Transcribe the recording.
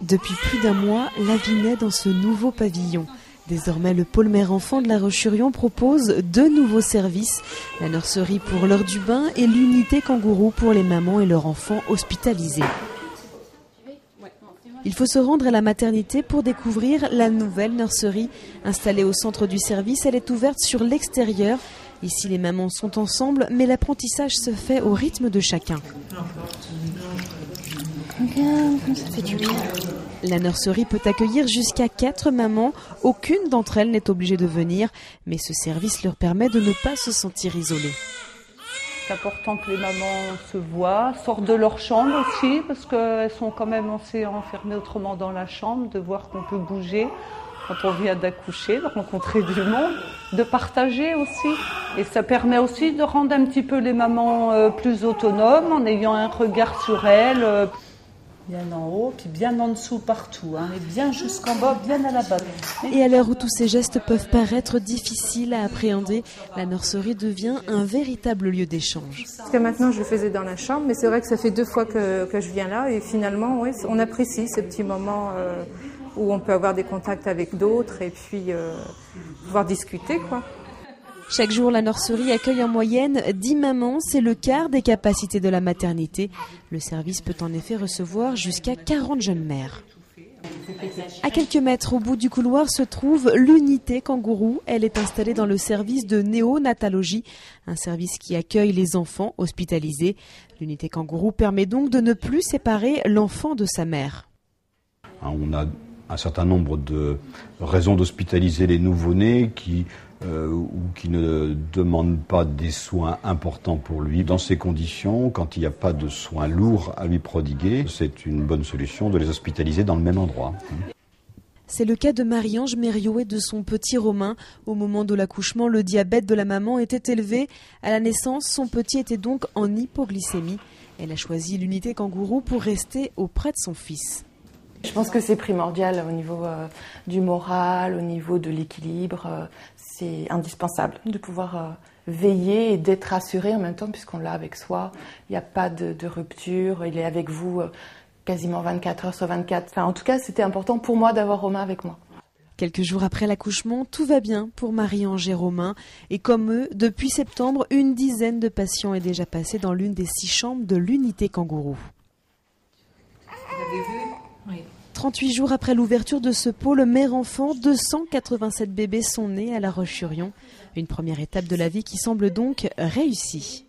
Depuis plus d'un mois, la vie naît dans ce nouveau pavillon. Désormais, le pôle mère-enfant de La Roche-sur-Yon propose 2 nouveaux services. La nurserie pour l'heure du bain et l'unité kangourou pour les mamans et leurs enfants hospitalisés. Il faut se rendre à la maternité pour découvrir la nouvelle nurserie. Installée au centre du service, elle est ouverte sur l'extérieur. Ici, les mamans sont ensemble, mais l'apprentissage se fait au rythme de chacun. Regarde, ça fait du bien. La nurserie peut accueillir jusqu'à 4 mamans. Aucune d'entre elles n'est obligée de venir, mais ce service leur permet de ne pas se sentir isolées. C'est important que les mamans se voient, sortent de leur chambre aussi, parce qu'elles sont quand même assez enfermées autrement dans la chambre, de voir qu'on peut bouger quand on vient d'accoucher, de rencontrer du monde, de partager aussi. Et ça permet aussi de rendre un petit peu les mamans plus autonomes, en ayant un regard sur elles. Bien en haut, puis bien en dessous partout, et bien jusqu'en bas, bien à la base. Et à l'heure où tous ces gestes peuvent paraître difficiles à appréhender, la nurserie devient un véritable lieu d'échange. Parce que maintenant, je le faisais dans la chambre, mais c'est vrai que ça fait 2 fois que je viens là, et finalement, oui, on apprécie ces petits moments où on peut avoir des contacts avec d'autres et puis pouvoir discuter, quoi. Chaque jour, la nurserie accueille en moyenne 10 mamans, c'est le quart des capacités de la maternité. Le service peut en effet recevoir jusqu'à 40 jeunes mères. À quelques mètres au bout du couloir se trouve l'unité kangourou. Elle est installée dans le service de néonatologie, un service qui accueille les enfants hospitalisés. L'unité kangourou permet donc de ne plus séparer l'enfant de sa mère. On a un certain nombre de raisons d'hospitaliser les nouveau-nés qui ne demandent pas des soins importants pour lui. Dans ces conditions, quand il n'y a pas de soins lourds à lui prodiguer, c'est une bonne solution de les hospitaliser dans le même endroit. C'est le cas de Marie-Ange Mériot et de son petit Romain. Au moment de l'accouchement, le diabète de la maman était élevé. À la naissance, son petit était donc en hypoglycémie. Elle a choisi l'unité kangourou pour rester auprès de son fils. Je pense que c'est primordial au niveau du moral, au niveau de l'équilibre. C'est indispensable de pouvoir veiller et d'être rassuré en même temps puisqu'on l'a avec soi. Il n'y a pas de rupture, il est avec vous quasiment 24 heures sur 24. Enfin, en tout cas, c'était important pour moi d'avoir Romain avec moi. Quelques jours après l'accouchement, tout va bien pour Marie-Ange et Romain. Et comme eux, depuis septembre, une dizaine de patients est déjà passée dans l'une des 6 chambres de l'unité kangourou. Vous avez vu ? Oui. 38 jours après l'ouverture de ce pôle mère-enfant, 287 bébés sont nés à La Roche-sur-Yon. Une première étape de la vie qui semble donc réussie.